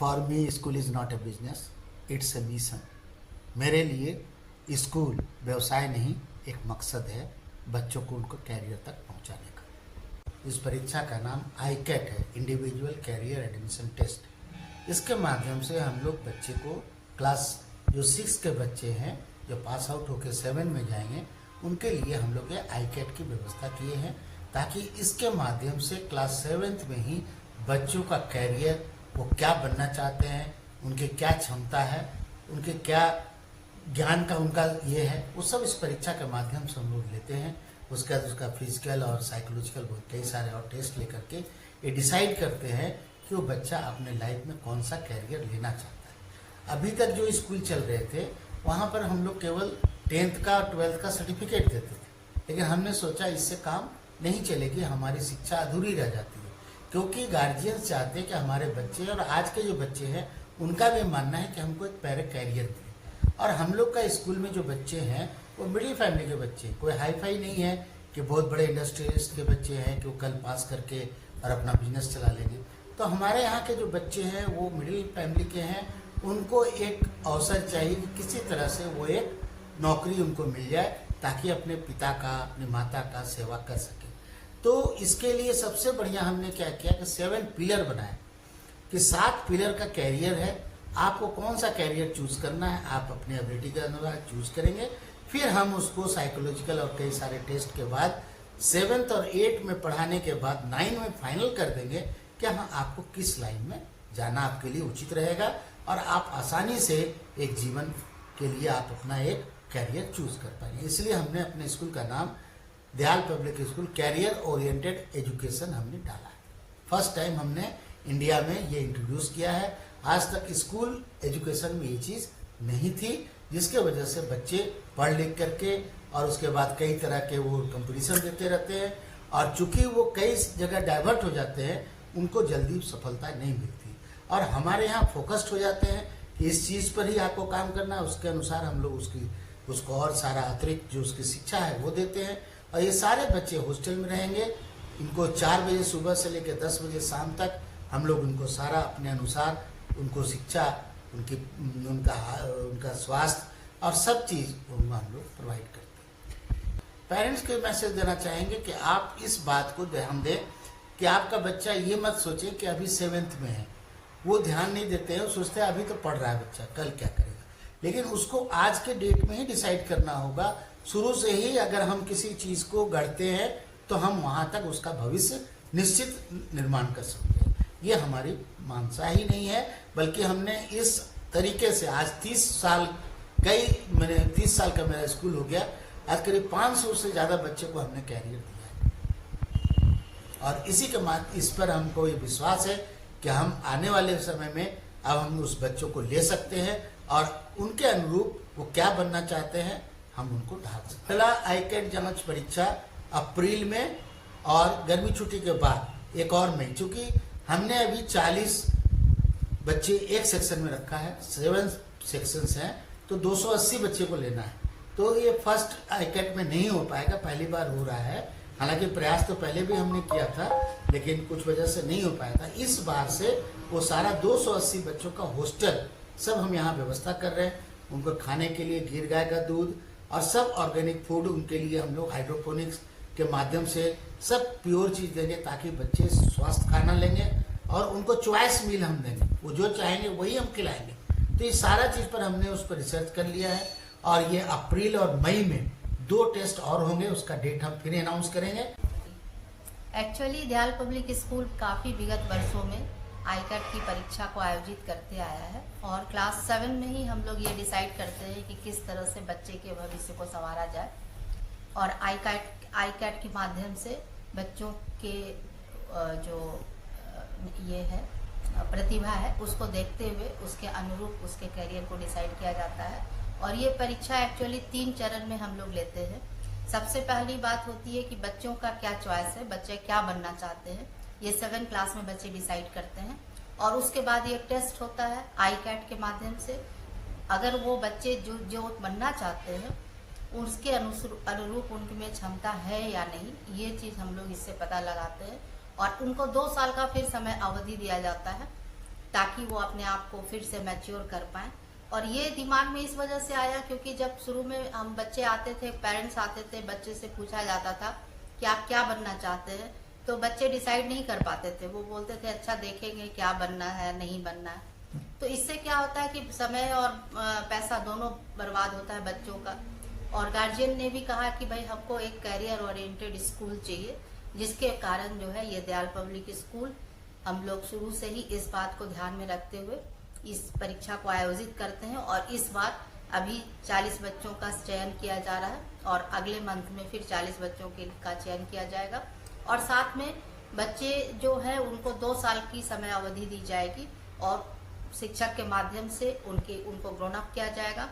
For me school is not a business, it's a mission. मेरे लिए school व्यवसाय नहीं, एक मकसद है बच्चों को उनको कैरियर तक पहुंचाने का। इस परीक्षा का नाम ICAT है, इंडिविजुअल कैरियर एडमिशन टेस्ट। इसके माध्यम से हम लोग बच्चे को क्लास जो 6 के बच्चे हैं जो पास आउट होकर 7 में जाएंगे उनके लिए हम लोग ये ICAT की व्यवस्था किए हैं, ताकि इसके माध्यम से क्लास 7th में ही बच्चों का कैरियर, वो क्या बनना चाहते हैं, उनकी क्या क्षमता है, उनके क्या ज्ञान का उनका ये है, वो सब इस परीक्षा के माध्यम से हम लोग लेते हैं। उसका फिजिकल और साइकोलॉजिकल बहुत कई सारे और टेस्ट लेकर के ये डिसाइड करते हैं कि वो बच्चा अपने लाइफ में कौन सा कैरियर लेना चाहता है। अभी तक जो स्कूल चल रहे थे वहाँ पर हम लोग केवल 10th का और 12th का सर्टिफिकेट देते थे, लेकिन हमने सोचा इससे काम नहीं चलेगी, हमारी शिक्षा अधूरी रह जाती है। क्योंकि गार्जियंस चाहते हैं कि हमारे बच्चे और आज के जो बच्चे हैं उनका भी मानना है कि हमको एक पैरे कैरियर मिले। और हम लोग का स्कूल में जो बच्चे हैं वो मिडिल फैमिली के बच्चे हैं, कोई हाई फाई नहीं है कि बहुत बड़े इंडस्ट्रियलिस्ट के बच्चे हैं कि वो कल पास करके और अपना बिजनेस चला लेंगे। तो हमारे यहाँ के जो बच्चे हैं वो मिडिल फैमिली के हैं, उनको एक अवसर चाहिए कि किसी तरह से वो एक नौकरी उनको मिल जाए ताकि अपने पिता का, अपनी माता का सेवा कर सके। तो इसके लिए सबसे बढ़िया हमने क्या किया कि 7 पिलर बनाए कि 7 पिलर का कैरियर है। आपको कौन सा कैरियर चूज करना है आप अपने एबिलिटी के अनुसार चूज करेंगे। फिर हम उसको साइकोलॉजिकल और कई सारे टेस्ट के बाद 7th और 8th में पढ़ाने के बाद 9 में फाइनल कर देंगे कि हाँ आपको किस लाइन में जाना आपके लिए उचित रहेगा और आप आसानी से एक जीवन के लिए आप अपना एक कैरियर चूज कर पाएंगे। इसलिए हमने अपने स्कूल का नाम Dayal public school career oriented education हमने डाला है। फर्स्ट टाइम हमने इंडिया में ये इंट्रोड्यूस किया है। आज तक स्कूल एजुकेशन में ये चीज़ नहीं थी, जिसके वजह से बच्चे पढ़ लिख करके और उसके बाद कई तरह के वो कंपटीशन देते रहते हैं और चूंकि वो कई जगह डाइवर्ट हो जाते हैं उनको जल्दी सफलता नहीं मिलती। और हमारे यहाँ फोकस्ड हो जाते हैं कि इस चीज़ पर ही आपको काम करना है, उसके अनुसार हम लोग उसको और सारा अतिरिक्त जो उसकी शिक्षा है वो देते हैं। और ये सारे बच्चे हॉस्टल में रहेंगे, इनको 4 बजे सुबह से लेकर 10 बजे शाम तक हम लोग उनको सारा अपने अनुसार उनको शिक्षा, उनका स्वास्थ्य और सब चीज़ हम लोग प्रोवाइड करते हैं। पेरेंट्स को मैसेज देना चाहेंगे कि आप इस बात को ध्यान दें कि आपका बच्चा ये मत सोचे कि अभी 7th में है, वो ध्यान नहीं देते हैं, सोचते हैं अभी तो पढ़ रहा है बच्चा, कल क्या करेगा। लेकिन उसको आज के डेट में ही डिसाइड करना होगा। शुरू से ही अगर हम किसी चीज़ को गढ़ते हैं तो हम वहाँ तक उसका भविष्य निश्चित निर्माण कर सकते हैं। ये हमारी मानसा ही नहीं है, बल्कि हमने इस तरीके से आज 30 साल मैंने 30 साल का मेरा स्कूल हो गया, आज करीब 500 से ज़्यादा बच्चे को हमने कैरियर दिया है। और इसी के बाद इस पर हमको ये विश्वास है कि हम आने वाले समय में अब हम उस बच्चों को ले सकते हैं और उनके अनुरूप वो क्या बनना चाहते हैं हम उनको ढाल सकते हैं। पहला ICAT जांच परीक्षा अप्रैल में और गर्मी छुट्टी के बाद एक और मई, चूँकि हमने अभी 40 बच्चे एक सेक्शन में रखा है, 7 सेक्शंस हैं तो 280 बच्चे को लेना है। तो ये फर्स्ट ICAT में नहीं हो पाएगा, पहली बार हो रहा है। हालांकि प्रयास तो पहले भी हमने किया था लेकिन कुछ वजह से नहीं हो पाया था। इस बार से वो सारा 280 बच्चों का हॉस्टल सब हम यहाँ व्यवस्था कर रहे हैं। उनको खाने के लिए गिर गाय का दूध और सब ऑर्गेनिक फूड उनके लिए हम लोग हाइड्रोपोनिक्स के माध्यम से सब प्योर चीज़ देंगे ताकि बच्चे स्वस्थ खाना लेंगे और उनको चॉइस मील हम देंगे, वो जो चाहेंगे वही हम खिलाएंगे। तो ये सारा चीज़ पर हमने उस पर रिसर्च कर लिया है और ये अप्रैल और मई में 2 टेस्ट और होंगे, उसका डेट हम फिर अनाउंस करेंगे। एक्चुअली दयाल पब्लिक स्कूल काफ़ी विगत वर्षों में ICAT की परीक्षा को आयोजित करते आया है और क्लास 7 में ही हम लोग ये डिसाइड करते हैं कि किस तरह से बच्चे के भविष्य को संवारा जाए और ICAT के माध्यम से बच्चों के जो ये है प्रतिभा है उसको देखते हुए उसके अनुरूप उसके करियर को डिसाइड किया जाता है। और ये परीक्षा एक्चुअली 3 चरण में हम लोग लेते हैं। सबसे पहली बात होती है कि बच्चों का क्या चॉइस है, बच्चे क्या बनना चाहते हैं, ये 7 क्लास में बच्चे डिसाइड करते हैं। और उसके बाद ये टेस्ट होता है ICAT के माध्यम से। अगर वो बच्चे जो बनना चाहते हैं उसके अनुरूप उनके में क्षमता है या नहीं, ये चीज़ हम लोग इससे पता लगाते हैं। और उनको 2 साल का फिर समय अवधि दिया जाता है ताकि वो अपने आप को फिर से मैच्योर कर पाएं। और ये दिमाग में इस वजह से आया क्योंकि जब शुरू में हम बच्चे आते थे, पेरेंट्स आते थे, बच्चे से पूछा जाता था कि आप क्या बनना चाहते हैं, तो बच्चे डिसाइड नहीं कर पाते थे। वो बोलते थे अच्छा देखेंगे क्या बनना है, नहीं बनना है। तो इससे क्या होता है कि समय और पैसा दोनों बर्बाद होता है बच्चों का। और गार्जियन ने भी कहा कि भाई हमको एक कैरियर ओरिएंटेड स्कूल चाहिए, जिसके कारण जो है ये दयाल पब्लिक स्कूल हम लोग शुरू से ही इस बात को ध्यान में रखते हुए इस परीक्षा को आयोजित करते हैं। और इस बार अभी 40 बच्चों का चयन किया जा रहा है और अगले मंथ में फिर 40 बच्चों का चयन किया जाएगा। और साथ में बच्चे जो है उनको 2 साल की समय अवधि दी जाएगी और शिक्षक के माध्यम से उनको ग्रोन अप किया जाएगा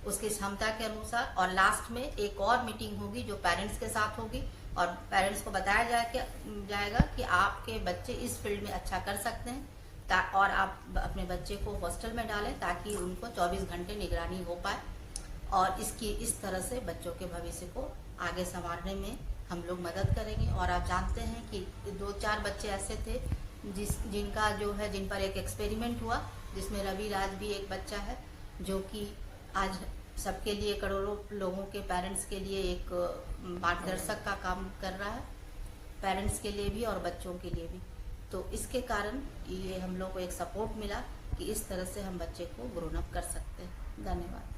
उसकी क्षमता के अनुसार। और लास्ट में एक और मीटिंग होगी जो पेरेंट्स के साथ होगी और पेरेंट्स को बताया जाएगा कि आपके बच्चे इस फील्ड में अच्छा कर सकते हैं और आप अपने बच्चे को हॉस्टल में डालें ताकि उनको 24 घंटे निगरानी हो पाए। और इस तरह से बच्चों के भविष्य को आगे संवारने में हम लोग मदद करेंगे। और आप जानते हैं कि 2-4 बच्चे ऐसे थे जिन पर एक एक्सपेरिमेंट हुआ, जिसमें रवि राज भी एक बच्चा है जो कि आज सबके लिए, करोड़ों लोगों के पेरेंट्स के लिए एक मार्गदर्शक का काम कर रहा है, पेरेंट्स के लिए भी और बच्चों के लिए भी। तो इसके कारण ये हम लोग को एक सपोर्ट मिला कि इस तरह से हम बच्चे को ग्रोन अप कर सकते हैं। धन्यवाद।